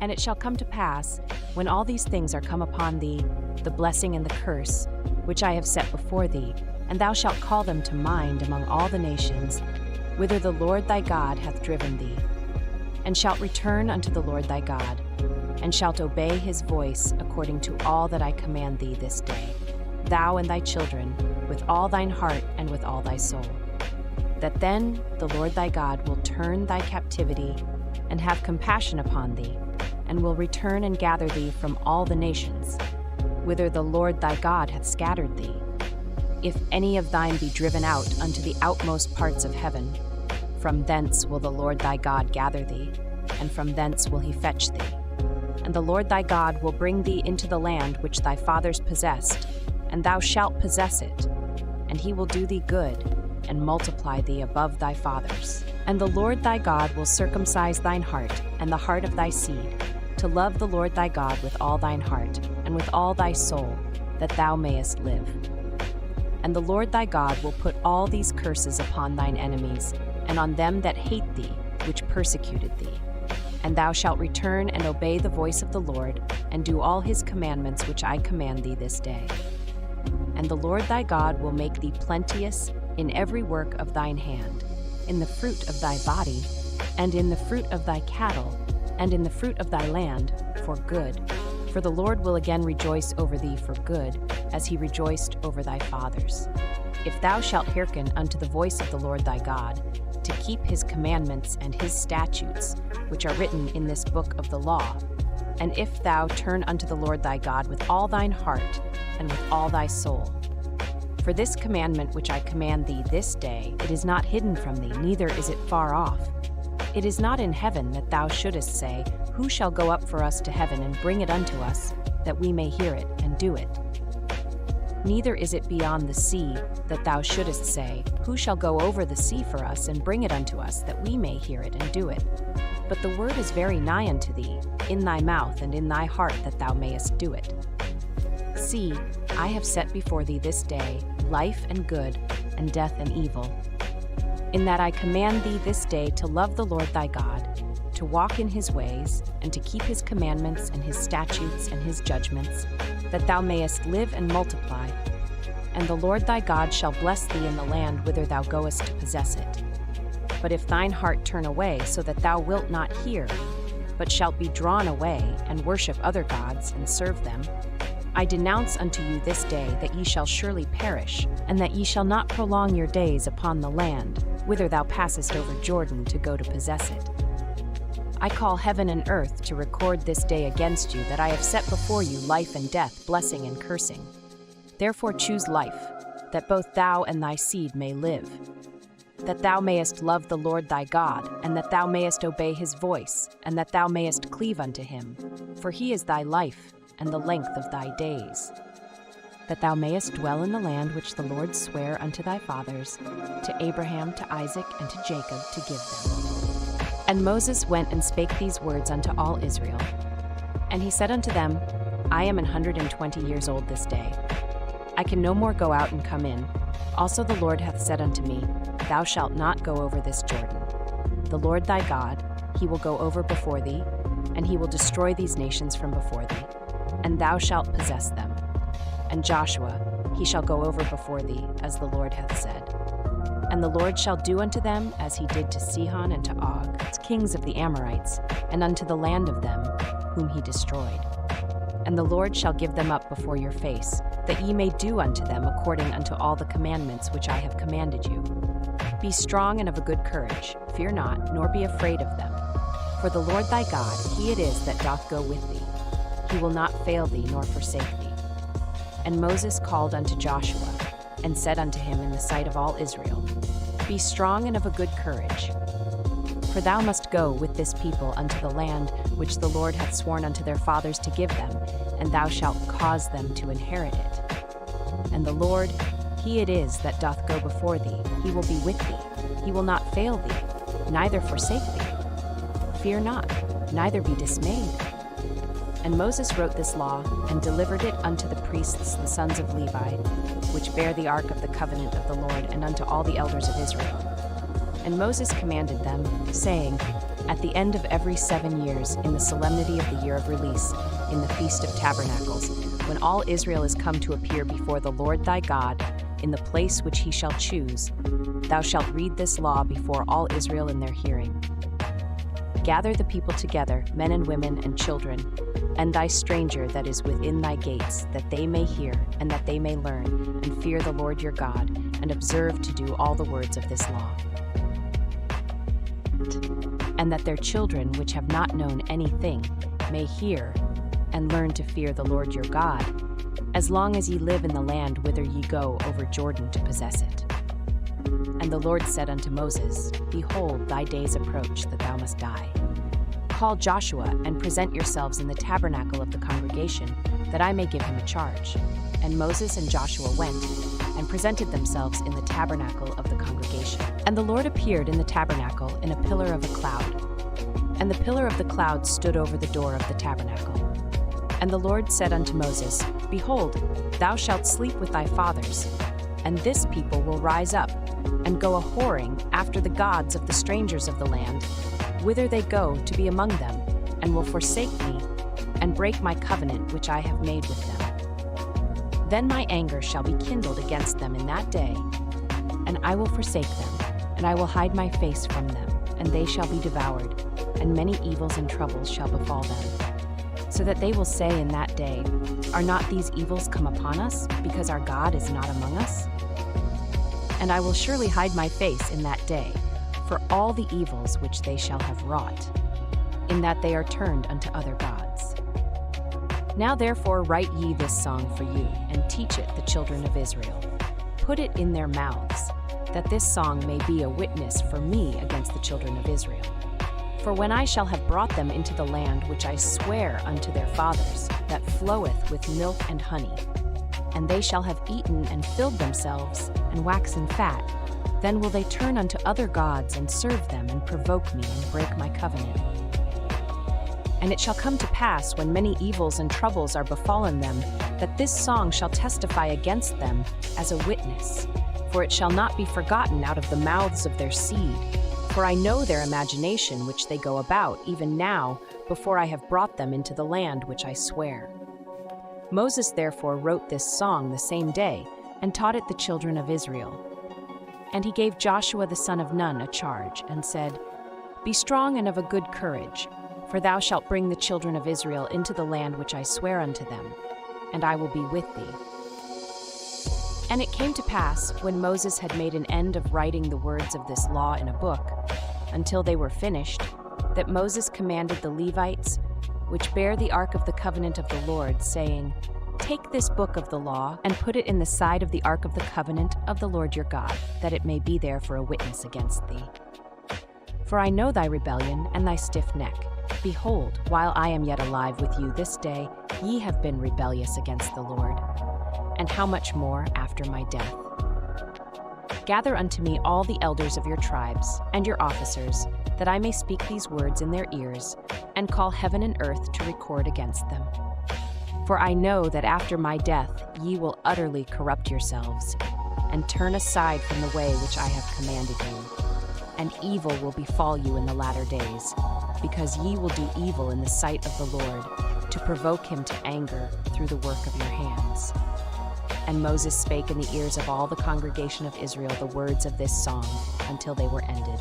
And it shall come to pass, when all these things are come upon thee, the blessing and the curse, which I have set before thee, and thou shalt call them to mind among all the nations, whither the Lord thy God hath driven thee, and shalt return unto the Lord thy God, and shalt obey his voice according to all that I command thee this day, thou and thy children, with all thine heart and with all thy soul. That then the Lord thy God will turn thy captivity and have compassion upon thee, and will return and gather thee from all the nations, whither the Lord thy God hath scattered thee. If any of thine be driven out unto the outmost parts of heaven, from thence will the Lord thy God gather thee, and from thence will he fetch thee. And the Lord thy God will bring thee into the land which thy fathers possessed, and thou shalt possess it, and he will do thee good, and multiply thee above thy fathers. And the Lord thy God will circumcise thine heart and the heart of thy seed, to love the Lord thy God with all thine heart and with all thy soul, that thou mayest live. And the Lord thy God will put all these curses upon thine enemies, and on them that hate thee, which persecuted thee. And thou shalt return and obey the voice of the Lord, and do all his commandments which I command thee this day. And the Lord thy God will make thee plenteous in every work of thine hand, in the fruit of thy body, and in the fruit of thy cattle, and in the fruit of thy land, for good. For the Lord will again rejoice over thee for good, as he rejoiced over thy fathers. If thou shalt hearken unto the voice of the Lord thy God, to keep his commandments and his statutes, which are written in this book of the law, and if thou turn unto the Lord thy God with all thine heart and with all thy soul. For this commandment which I command thee this day, it is not hidden from thee, neither is it far off. It is not in heaven that thou shouldest say, Who shall go up for us to heaven and bring it unto us, that we may hear it and do it? Neither is it beyond the sea that thou shouldest say, Who shall go over the sea for us and bring it unto us, that we may hear it and do it? But the word is very nigh unto thee, in thy mouth and in thy heart, that thou mayest do it. See, I have set before thee this day life and good, and death and evil. In that I command thee this day to love the Lord thy God, to walk in his ways, and to keep his commandments and his statutes and his judgments, that thou mayest live and multiply. And the Lord thy God shall bless thee in the land whither thou goest to possess it. But if thine heart turn away, so that thou wilt not hear, but shalt be drawn away, and worship other gods, and serve them, I denounce unto you this day that ye shall surely perish, and that ye shall not prolong your days upon the land, whither thou passest over Jordan to go to possess it. I call heaven and earth to record this day against you, that I have set before you life and death, blessing and cursing. Therefore choose life, that both thou and thy seed may live, that thou mayest love the Lord thy God, and that thou mayest obey his voice, and that thou mayest cleave unto him, for he is thy life, and the length of thy days, that thou mayest dwell in the land which the Lord sware unto thy fathers, to Abraham, to Isaac, and to Jacob, to give them. And Moses went and spake these words unto all Israel. And he said unto them, I am 120 years old this day. I can no more go out and come in. Also the Lord hath said unto me, Thou shalt not go over this Jordan. The Lord thy God, he will go over before thee, and he will destroy these nations from before thee, and thou shalt possess them. And Joshua, he shall go over before thee, as the Lord hath said. And the Lord shall do unto them as he did to Sihon and to Og, kings of the Amorites, and unto the land of them, whom he destroyed. And the Lord shall give them up before your face, that ye may do unto them according unto all the commandments which I have commanded you. Be strong and of a good courage, fear not, nor be afraid of them. For the Lord thy God, he it is that doth go with thee. He will not fail thee nor forsake thee. And Moses called unto Joshua, and said unto him in the sight of all Israel, Be strong and of a good courage. For thou must go with this people unto the land which the Lord hath sworn unto their fathers to give them, and thou shalt cause them to inherit it. And the Lord, he it is that doth go before thee, he will be with thee, he will not fail thee, neither forsake thee. Fear not, neither be dismayed. And Moses wrote this law, and delivered it unto the priests the sons of Levi, which bear the ark of the covenant of the Lord, and unto all the elders of Israel. And Moses commanded them, saying, at the end of every 7 years, in the solemnity of the year of release, in the Feast of Tabernacles, when all Israel is come to appear before the Lord thy God, in the place which he shall choose, thou shalt read this law before all Israel in their hearing. Gather the people together, men and women and children, and thy stranger that is within thy gates, that they may hear, and that they may learn, and fear the Lord your God, and observe to do all the words of this law. And that their children, which have not known anything, may hear, and learn to fear the Lord your God, as long as ye live in the land whither ye go over Jordan to possess it. And the Lord said unto Moses, Behold, thy days approach that thou must die. Call Joshua, and present yourselves in the tabernacle of the congregation, that I may give him a charge. And Moses and Joshua went, and presented themselves in the tabernacle of the congregation. And the Lord appeared in the tabernacle in a pillar of a cloud. And the pillar of the cloud stood over the door of the tabernacle. And the Lord said unto Moses, Behold, thou shalt sleep with thy fathers, and this people will rise up, and go a-whoring after the gods of the strangers of the land, whither they go to be among them, and will forsake me, and break my covenant which I have made with them. Then my anger shall be kindled against them in that day, and I will forsake them, and I will hide my face from them, and they shall be devoured, and many evils and troubles shall befall them. So that they will say in that day, Are not these evils come upon us, because our God is not among us? And I will surely hide my face in that day, for all the evils which they shall have wrought, in that they are turned unto other gods. Now therefore write ye this song for you, and teach it the children of Israel. Put it in their mouths, that this song may be a witness for me against the children of Israel. For when I shall have brought them into the land which I swear unto their fathers, that floweth with milk and honey, and they shall have eaten and filled themselves, and waxen fat, then will they turn unto other gods and serve them, and provoke me, and break my covenant. And it shall come to pass, when many evils and troubles are befallen them, that this song shall testify against them as a witness, for it shall not be forgotten out of the mouths of their seed. For I know their imagination which they go about, even now, before I have brought them into the land which I swear. Moses therefore wrote this song the same day, and taught it the children of Israel. And he gave Joshua the son of Nun a charge, and said, Be strong and of a good courage, for thou shalt bring the children of Israel into the land which I swear unto them, and I will be with thee. And it came to pass, when Moses had made an end of writing the words of this law in a book, until they were finished, that Moses commanded the Levites, which bear the ark of the covenant of the Lord, saying, Take this book of the law, and put it in the side of the ark of the covenant of the Lord your God, that it may be there for a witness against thee. For I know thy rebellion and thy stiff neck. Behold, while I am yet alive with you this day, ye have been rebellious against the Lord. And how much more after my death? Gather unto me all the elders of your tribes, and your officers, that I may speak these words in their ears, and call heaven and earth to record against them. For I know that after my death ye will utterly corrupt yourselves, and turn aside from the way which I have commanded you. And evil will befall you in the latter days, because ye will do evil in the sight of the Lord, to provoke him to anger through the work of your hands. And Moses spake in the ears of all the congregation of Israel the words of this song, until they were ended.